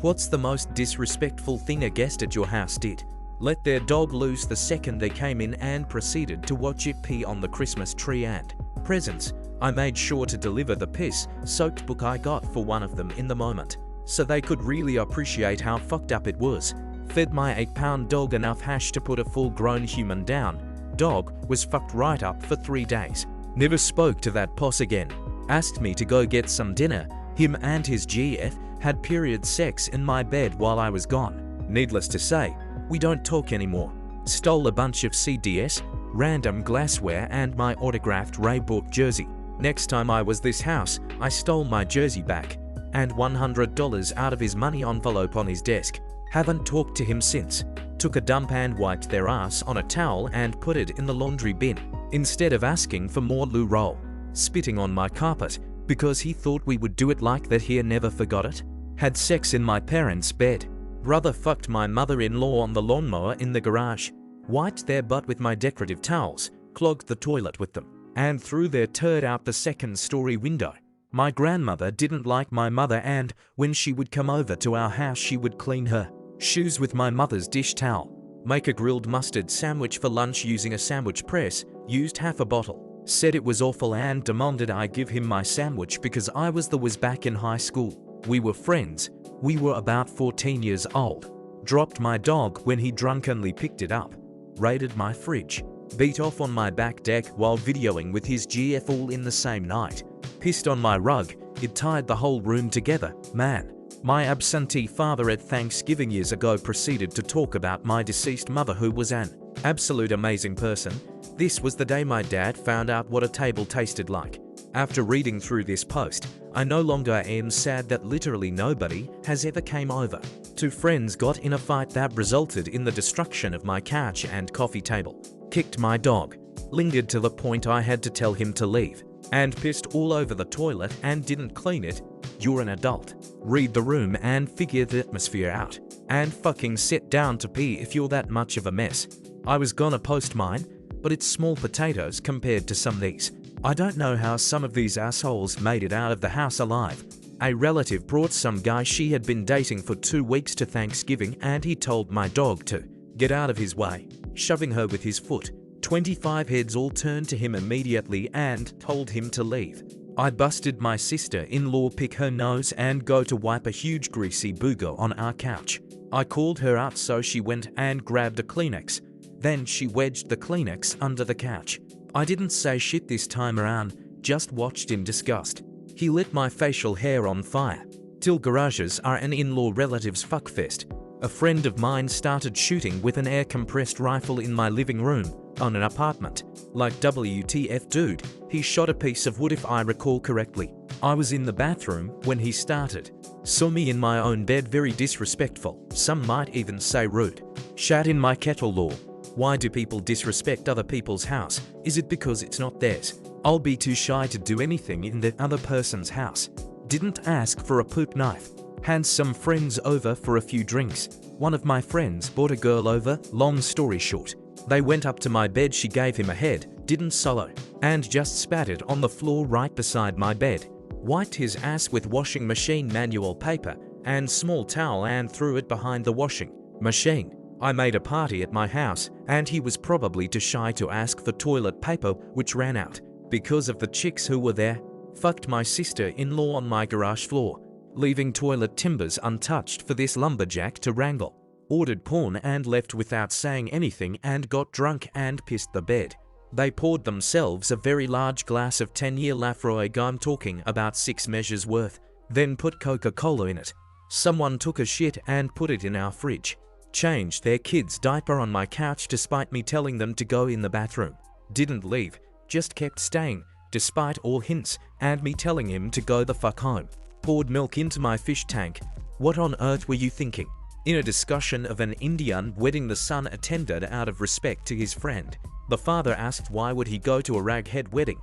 What's the most disrespectful thing a guest at your house did? Let their dog loose the second they came in and proceeded to watch it pee on the Christmas tree and presents. I made sure to deliver the piss-soaked book I got for one of them in the moment, so they could really appreciate how fucked up it was. Fed my 8-pound dog enough hash to put a full-grown human down. Dog was fucked right up for 3 days. Never spoke to that poss again. Asked me to go get some dinner. Him and his GF had period sex in my bed while I was gone. Needless to say, we don't talk anymore. Stole a bunch of CDs, random glassware and my autographed Reebok jersey. Next time I was this house, I stole my jersey back and $100 out of his money envelope on his desk. Haven't talked to him since. Took a dump and wiped their ass on a towel and put it in the laundry bin, instead of asking for more loo roll. Spitting on my carpet, because he thought we would do it like that here, never forgot it. Had sex in my parents' bed. Brother fucked my mother-in-law on the lawnmower in the garage. Wiped their butt with my decorative towels, clogged the toilet with them, and threw their turd out the second-story window. My grandmother didn't like my mother, and when she would come over to our house she would clean her shoes with my mother's dish towel. Make a grilled mustard sandwich for lunch using a sandwich press, used half a bottle. Said it was awful and demanded I give him my sandwich because I was back in high school. We were friends. We were about 14 years old. Dropped my dog when he drunkenly picked it up. Raided my fridge. Beat off on my back deck while videoing with his GF all in the same night. Pissed on my rug. It tied the whole room together. Man. My absentee father at Thanksgiving years ago proceeded to talk about my deceased mother, who was an absolute amazing person. This was the day my dad found out what a table tasted like. After reading through this post, I no longer am sad that literally nobody has ever came over. 2 friends got in a fight that resulted in the destruction of my couch and coffee table. Kicked my dog. Lingered to the point I had to tell him to leave. And pissed all over the toilet and didn't clean it. You're an adult. Read the room and figure the atmosphere out. And fucking sit down to pee if you're that much of a mess. I was gonna post mine, but it's small potatoes compared to some of these. I don't know how some of these assholes made it out of the house alive. A relative brought some guy she had been dating for 2 weeks to Thanksgiving and he told my dog to get out of his way, shoving her with his foot. 25 heads all turned to him immediately and told him to leave. I busted my sister-in-law pick her nose and go to wipe a huge greasy booger on our couch. I called her out, so she went and grabbed a Kleenex. Then she wedged the Kleenex under the couch. I didn't say shit this time around, just watched in disgust. He lit my facial hair on fire. Till garages are an in-law relative's fuckfest. A friend of mine started shooting with an air-compressed rifle in my living room on an apartment. Like WTF dude, he shot a piece of wood if I recall correctly. I was in the bathroom when he started. Saw me in my own bed, very disrespectful. Some might even say rude. Shat in my kettle law. Why do people disrespect other people's house? Is it because it's not theirs? I'll be too shy to do anything in the other person's house. Didn't ask for a poop knife. Had some friends over for a few drinks. One of my friends brought a girl over, long story short. They went up to my bed, she gave him a head, didn't solo, and just spat it on the floor right beside my bed. Wiped his ass with washing machine manual paper and small towel and threw it behind the washing machine. I made a party at my house and he was probably too shy to ask for toilet paper, which ran out because of the chicks who were there. Fucked my sister-in-law on my garage floor, leaving toilet timbers untouched for this lumberjack to wrangle. Ordered porn and left without saying anything and got drunk and pissed the bed. They poured themselves a very large glass of 10-year Lafroig, I'm talking about 6 measures worth, then put Coca-Cola in it. Someone took a shit and put it in our fridge. Changed their kid's diaper on my couch despite me telling them to go in the bathroom. Didn't leave, just kept staying, despite all hints and me telling him to go the fuck home. Poured milk into my fish tank. What on earth were you thinking? In a discussion of an Indian wedding the son attended out of respect to his friend. The father asked why would he go to a raghead wedding.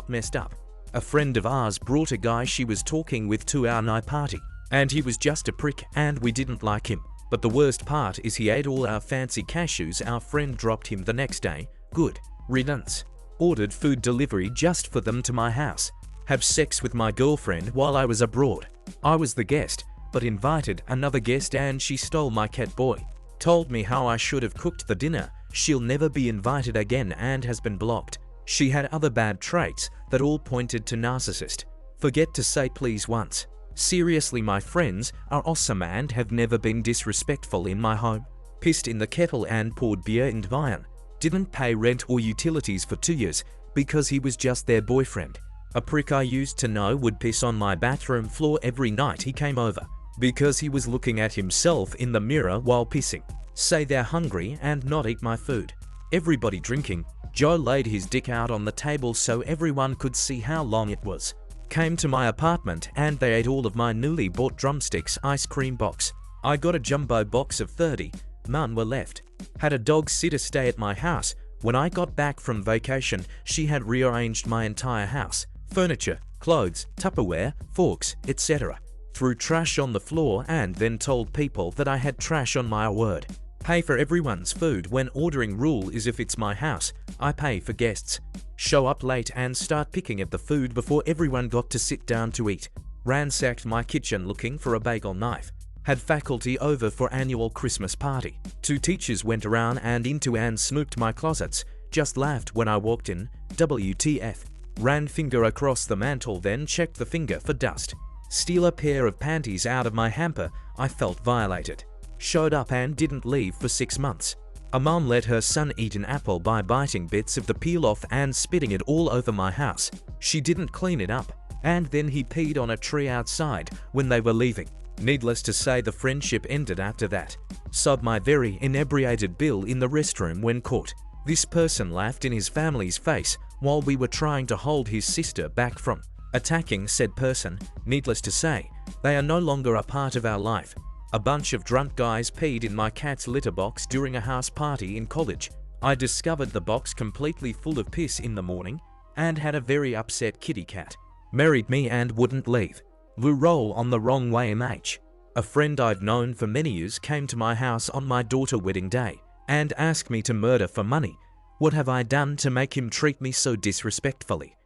Messed up. A friend of ours brought a guy she was talking with to our night party, and he was just a prick and we didn't like him. But the worst part is he ate all our fancy cashews our friend dropped him the next day. Good riddance. Ordered food delivery just for them to my house. Have sex with my girlfriend while I was abroad. I was the guest, but invited another guest and she stole my cat boy. Told me how I should have cooked the dinner. She'll never be invited again and has been blocked. She had other bad traits that all pointed to narcissist. Forget to say please once. Seriously, my friends are awesome and have never been disrespectful in my home. Pissed in the kettle and poured beer in wine. Didn't pay rent or utilities for 2 years because he was just their boyfriend. A prick I used to know would piss on my bathroom floor every night he came over because he was looking at himself in the mirror while pissing. Say they're hungry and not eat my food. Everybody drinking. Joe laid his dick out on the table so everyone could see how long it was. Came to my apartment and they ate all of my newly bought drumsticks ice cream box. I got a jumbo box of 30. None were left. Had a dog sitter stay at my house. When I got back from vacation, she had rearranged my entire house. Furniture, clothes, Tupperware, forks, etc. Threw trash on the floor and then told people that I had trash on my word. Pay for everyone's food when ordering. Rule is if it's my house, I pay for guests. Show up late and start picking at the food before everyone got to sit down to eat. Ransacked my kitchen looking for a bagel knife. Had faculty over for annual Christmas party. 2 teachers went around and into and snooped my closets. Just laughed when I walked in. WTF. Ran finger across the mantle then checked the finger for dust. Steal a pair of panties out of my hamper. I felt violated. Showed up and didn't leave for 6 months. A mom let her son eat an apple by biting bits of the peel off and spitting it all over my house. She didn't clean it up, and then he peed on a tree outside when they were leaving. Needless to say, the friendship ended after that. Sobbed my very inebriated bill in the restroom when caught. This person laughed in his family's face while we were trying to hold his sister back from attacking said person. Needless to say, they are no longer a part of our life. A bunch of drunk guys peed in my cat's litter box during a house party in college. I discovered the box completely full of piss in the morning and had a very upset kitty cat. Married me and wouldn't leave. Lou roll on the wrong way MH. A friend I've known for many years came to my house on my daughter's wedding day and asked me to murder for money. What have I done to make him treat me so disrespectfully?